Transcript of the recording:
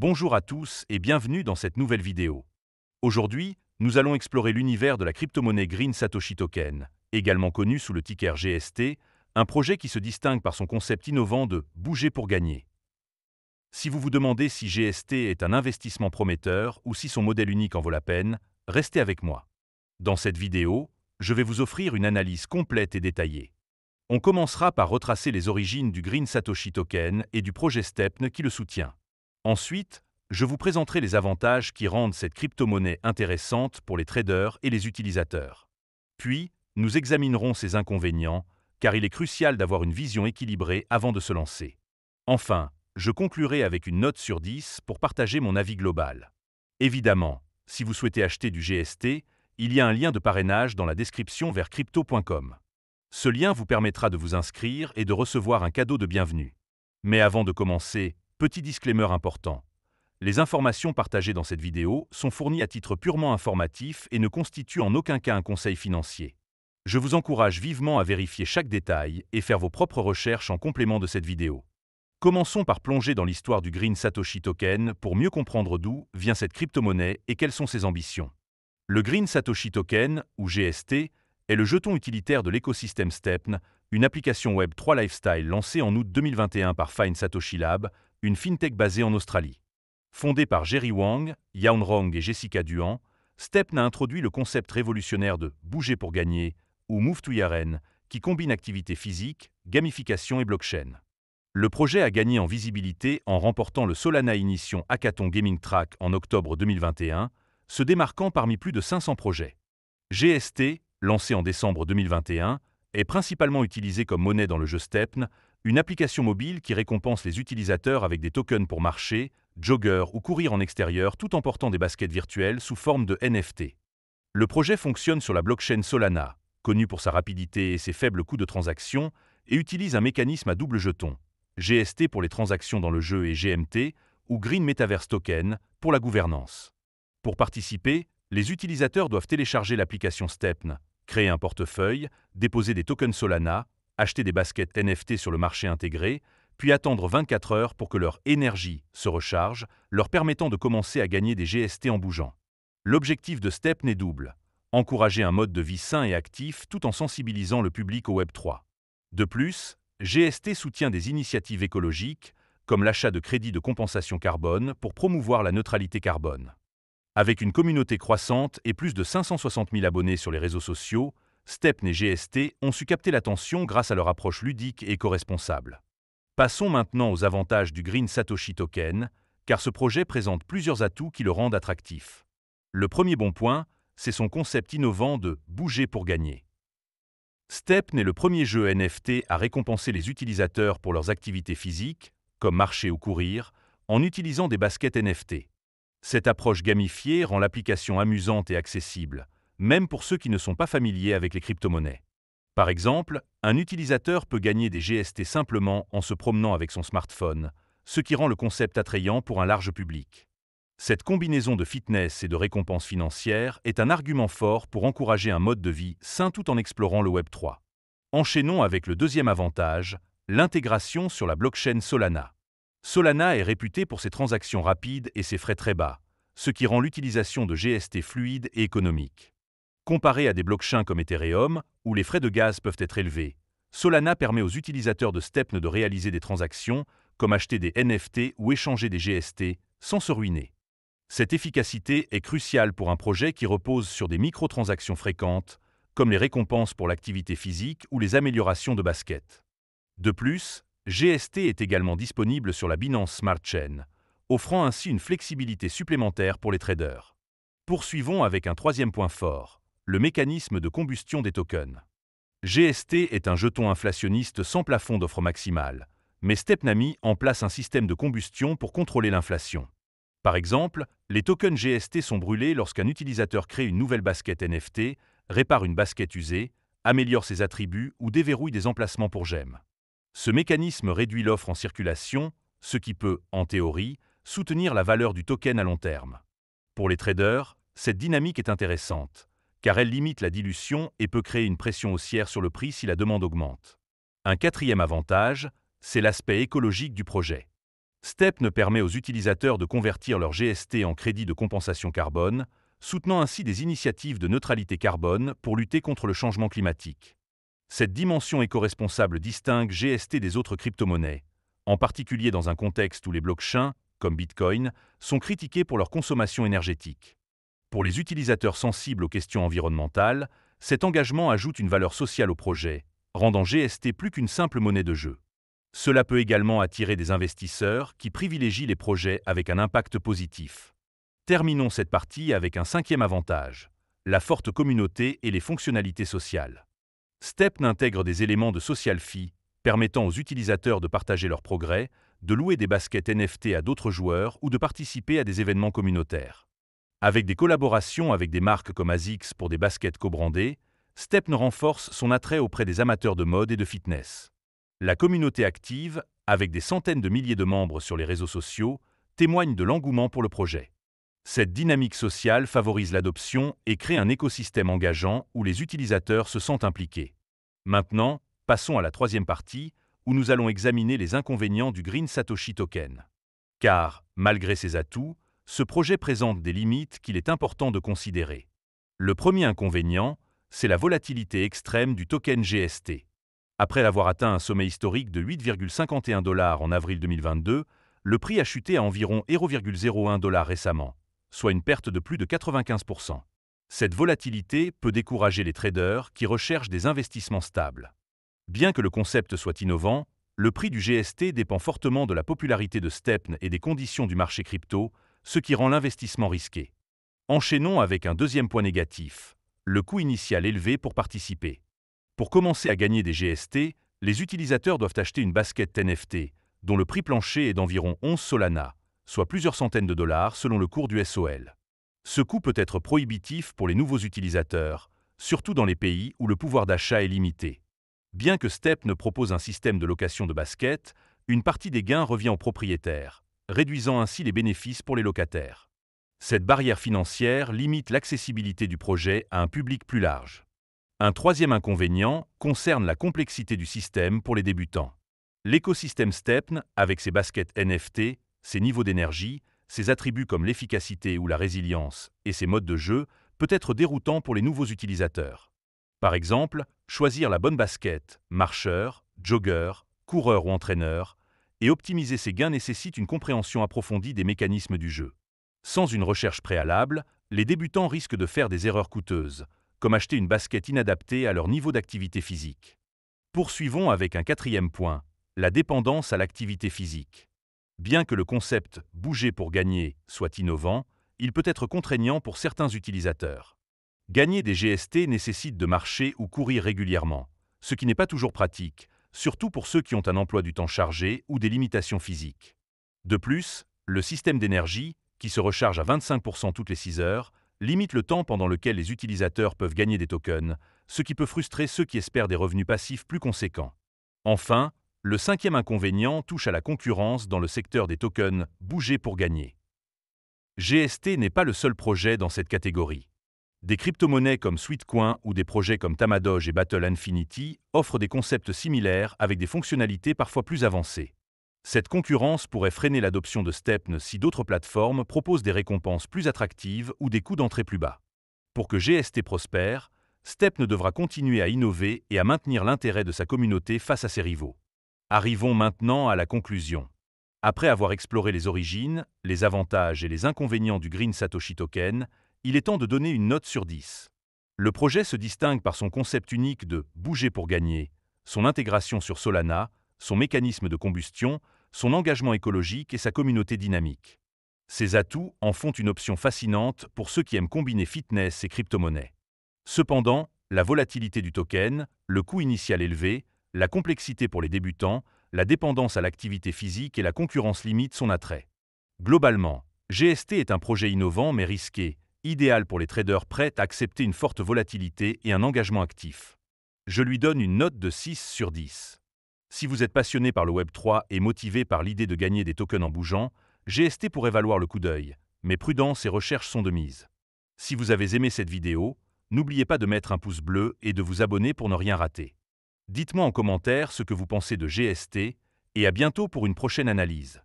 Bonjour à tous et bienvenue dans cette nouvelle vidéo. Aujourd'hui, nous allons explorer l'univers de la crypto-monnaie Green Satoshi Token, également connu sous le ticker GST, un projet qui se distingue par son concept innovant de « bouger pour gagner ». Si vous vous demandez si GST est un investissement prometteur ou si son modèle unique en vaut la peine, restez avec moi. Dans cette vidéo, je vais vous offrir une analyse complète et détaillée. On commencera par retracer les origines du Green Satoshi Token et du projet STEPN qui le soutient. Ensuite, je vous présenterai les avantages qui rendent cette crypto-monnaie intéressante pour les traders et les utilisateurs. Puis, nous examinerons ses inconvénients, car il est crucial d'avoir une vision équilibrée avant de se lancer. Enfin, je conclurai avec une note sur 10 pour partager mon avis global. Évidemment, si vous souhaitez acheter du GST, il y a un lien de parrainage dans la description vers crypto.com. Ce lien vous permettra de vous inscrire et de recevoir un cadeau de bienvenue. Mais avant de commencer, petit disclaimer important. Les informations partagées dans cette vidéo sont fournies à titre purement informatif et ne constituent en aucun cas un conseil financier. Je vous encourage vivement à vérifier chaque détail et faire vos propres recherches en complément de cette vidéo. Commençons par plonger dans l'histoire du Green Satoshi Token pour mieux comprendre d'où vient cette crypto-monnaie et quelles sont ses ambitions. Le Green Satoshi Token, ou GST, est le jeton utilitaire de l'écosystème STEPN, une application Web3 Lifestyle lancée en août 2021 par Fine Satoshi Lab, une fintech basée en Australie. Fondée par Jerry Wang, Yaon Rong et Jessica Duan, STEPN a introduit le concept révolutionnaire de « bouger pour gagner » ou « Move to Earn » qui combine activité physique, gamification et blockchain. Le projet a gagné en visibilité en remportant le Solana Ignition Hackathon Gaming Track en octobre 2021, se démarquant parmi plus de 500 projets. GST, lancé en décembre 2021, est principalement utilisé comme monnaie dans le jeu STEPN, une application mobile qui récompense les utilisateurs avec des tokens pour marcher, jogger ou courir en extérieur tout en portant des baskets virtuelles sous forme de NFT. Le projet fonctionne sur la blockchain Solana, connue pour sa rapidité et ses faibles coûts de transaction, et utilise un mécanisme à double jeton, GST pour les transactions dans le jeu et GMT, ou Green Metaverse Token, pour la gouvernance. Pour participer, les utilisateurs doivent télécharger l'application STEPN, créer un portefeuille, déposer des tokens Solana, acheter des baskets NFT sur le marché intégré, puis attendre 24 heures pour que leur énergie se recharge, leur permettant de commencer à gagner des GST en bougeant. L'objectif de STEPN est double: encourager un mode de vie sain et actif tout en sensibilisant le public au Web3. De plus, GST soutient des initiatives écologiques, comme l'achat de crédits de compensation carbone pour promouvoir la neutralité carbone. Avec une communauté croissante et plus de 560 000 abonnés sur les réseaux sociaux, STEPN et GST ont su capter l'attention grâce à leur approche ludique et éco-responsable. Passons maintenant aux avantages du Green Satoshi Token, car ce projet présente plusieurs atouts qui le rendent attractif. Le premier bon point, c'est son concept innovant de « bouger pour gagner ». STEPN est le premier jeu NFT à récompenser les utilisateurs pour leurs activités physiques, comme marcher ou courir, en utilisant des baskets NFT. Cette approche gamifiée rend l'application amusante et accessible, même pour ceux qui ne sont pas familiers avec les crypto-monnaies. Par exemple, un utilisateur peut gagner des GST simplement en se promenant avec son smartphone, ce qui rend le concept attrayant pour un large public. Cette combinaison de fitness et de récompenses financières est un argument fort pour encourager un mode de vie sain tout en explorant le Web3. Enchaînons avec le deuxième avantage, l'intégration sur la blockchain Solana. Solana est réputé pour ses transactions rapides et ses frais très bas, ce qui rend l'utilisation de GST fluide et économique. Comparé à des blockchains comme Ethereum, où les frais de gaz peuvent être élevés, Solana permet aux utilisateurs de STEPN de réaliser des transactions, comme acheter des NFT ou échanger des GST, sans se ruiner. Cette efficacité est cruciale pour un projet qui repose sur des microtransactions fréquentes, comme les récompenses pour l'activité physique ou les améliorations de basket. De plus, GST est également disponible sur la Binance Smart Chain, offrant ainsi une flexibilité supplémentaire pour les traders. Poursuivons avec un troisième point fort, le mécanisme de combustion des tokens. GST est un jeton inflationniste sans plafond d'offre maximale, mais STEPN a mis en place un système de combustion pour contrôler l'inflation. Par exemple, les tokens GST sont brûlés lorsqu'un utilisateur crée une nouvelle basket NFT, répare une basket usée, améliore ses attributs ou déverrouille des emplacements pour gemmes. Ce mécanisme réduit l'offre en circulation, ce qui peut, en théorie, soutenir la valeur du token à long terme. Pour les traders, cette dynamique est intéressante, car elle limite la dilution et peut créer une pression haussière sur le prix si la demande augmente. Un quatrième avantage, c'est l'aspect écologique du projet. STEPN permet aux utilisateurs de convertir leur GST en crédit de compensation carbone, soutenant ainsi des initiatives de neutralité carbone pour lutter contre le changement climatique. Cette dimension éco-responsable distingue GST des autres crypto-monnaies, en particulier dans un contexte où les blockchains, comme Bitcoin, sont critiqués pour leur consommation énergétique. Pour les utilisateurs sensibles aux questions environnementales, cet engagement ajoute une valeur sociale au projet, rendant GST plus qu'une simple monnaie de jeu. Cela peut également attirer des investisseurs qui privilégient les projets avec un impact positif. Terminons cette partie avec un cinquième avantage, la forte communauté et les fonctionnalités sociales. STEPN intègre des éléments de social fee, permettant aux utilisateurs de partager leurs progrès, de louer des baskets NFT à d'autres joueurs ou de participer à des événements communautaires. Avec des collaborations avec des marques comme ASICS pour des baskets co-brandées, STEPN renforce son attrait auprès des amateurs de mode et de fitness. La communauté active, avec des centaines de milliers de membres sur les réseaux sociaux, témoigne de l'engouement pour le projet. Cette dynamique sociale favorise l'adoption et crée un écosystème engageant où les utilisateurs se sentent impliqués. Maintenant, passons à la troisième partie, où nous allons examiner les inconvénients du Green Satoshi Token. Car, malgré ses atouts, ce projet présente des limites qu'il est important de considérer. Le premier inconvénient, c'est la volatilité extrême du token GST. Après avoir atteint un sommet historique de 8,51 $ en avril 2022, le prix a chuté à environ 0,01 $ récemment, soit une perte de plus de 95%. Cette volatilité peut décourager les traders qui recherchent des investissements stables. Bien que le concept soit innovant, le prix du GST dépend fortement de la popularité de STEPN et des conditions du marché crypto, ce qui rend l'investissement risqué. Enchaînons avec un deuxième point négatif, le coût initial élevé pour participer. Pour commencer à gagner des GST, les utilisateurs doivent acheter une basket NFT, dont le prix plancher est d'environ 11 Solana, soit plusieurs centaines de dollars selon le cours du SOL. Ce coût peut être prohibitif pour les nouveaux utilisateurs, surtout dans les pays où le pouvoir d'achat est limité. Bien que STEPN propose un système de location de baskets, une partie des gains revient aux propriétaires, réduisant ainsi les bénéfices pour les locataires. Cette barrière financière limite l'accessibilité du projet à un public plus large. Un troisième inconvénient concerne la complexité du système pour les débutants. L'écosystème STEPN, avec ses baskets NFT, ses niveaux d'énergie, ses attributs comme l'efficacité ou la résilience et ses modes de jeu, peut être déroutant pour les nouveaux utilisateurs. Par exemple, choisir la bonne basket, marcheur, jogger, coureur ou entraîneur, et optimiser ses gains nécessite une compréhension approfondie des mécanismes du jeu. Sans une recherche préalable, les débutants risquent de faire des erreurs coûteuses, comme acheter une basket inadaptée à leur niveau d'activité physique. Poursuivons avec un quatrième point, la dépendance à l'activité physique. Bien que le concept « bouger pour gagner » soit innovant, il peut être contraignant pour certains utilisateurs. Gagner des GST nécessite de marcher ou courir régulièrement, ce qui n'est pas toujours pratique, surtout pour ceux qui ont un emploi du temps chargé ou des limitations physiques. De plus, le système d'énergie, qui se recharge à 25% toutes les 6 heures, limite le temps pendant lequel les utilisateurs peuvent gagner des tokens, ce qui peut frustrer ceux qui espèrent des revenus passifs plus conséquents. Enfin, le cinquième inconvénient touche à la concurrence dans le secteur des tokens « bouger pour gagner ». GST n'est pas le seul projet dans cette catégorie. Des crypto-monnaies comme Sweetcoin ou des projets comme Tamadoge et Battle Infinity offrent des concepts similaires avec des fonctionnalités parfois plus avancées. Cette concurrence pourrait freiner l'adoption de STEPN si d'autres plateformes proposent des récompenses plus attractives ou des coûts d'entrée plus bas. Pour que GST prospère, STEPN devra continuer à innover et à maintenir l'intérêt de sa communauté face à ses rivaux. Arrivons maintenant à la conclusion. Après avoir exploré les origines, les avantages et les inconvénients du Green Satoshi Token, il est temps de donner une note sur 10. Le projet se distingue par son concept unique de « bouger pour gagner », son intégration sur Solana, son mécanisme de combustion, son engagement écologique et sa communauté dynamique. Ces atouts en font une option fascinante pour ceux qui aiment combiner fitness et crypto-monnaie. Cependant, la volatilité du token, le coût initial élevé, la complexité pour les débutants, la dépendance à l'activité physique et la concurrence limitent son attrait. Globalement, GST est un projet innovant mais risqué, idéal pour les traders prêts à accepter une forte volatilité et un engagement actif. Je lui donne une note de 6 sur 10. Si vous êtes passionné par le Web3 et motivé par l'idée de gagner des tokens en bougeant, GST pourrait valoir le coup d'œil, mais prudence et recherche sont de mise. Si vous avez aimé cette vidéo, n'oubliez pas de mettre un pouce bleu et de vous abonner pour ne rien rater. Dites-moi en commentaire ce que vous pensez de GST et à bientôt pour une prochaine analyse.